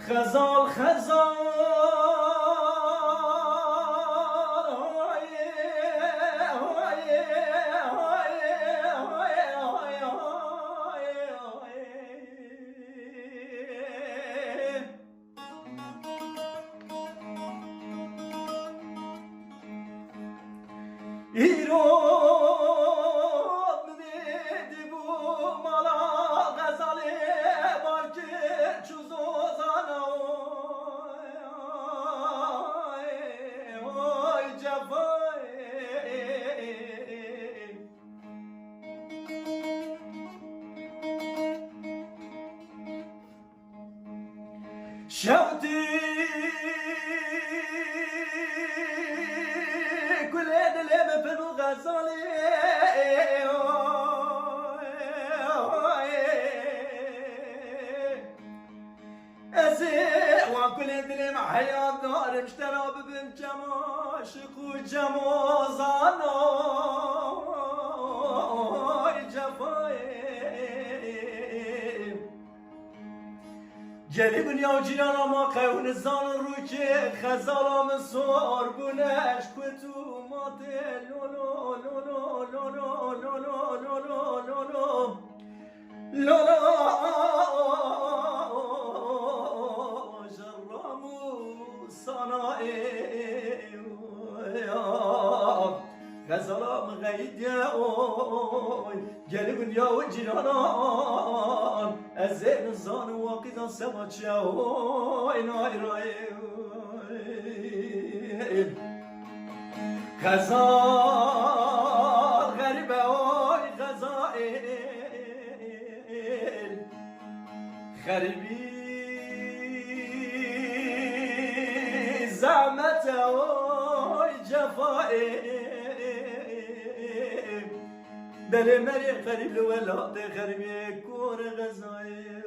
خزال خزال ایران دیدی بو مالا غزالی بارکی چوزوزان اوی جفای شوتی غزالی وكل دلم حياة دار مشترى ببن جماشق وجموزانو جفاي جلي بنيا وجيانا ما قيون الزان روكي خزالا من صور بناش كتو ماتي لولو لولو لولو لولو لولو لولو لولو جرمو صنائي غزالا مغيد يا اوي قلبن يا وجيرانان الزين الزان واقدا سماتش يا اوي ناي راي غزال غريبة اوي غزائل غريبي زعمت اوي جفائل بلي مريح غريب الولاد غريب يكون غزائل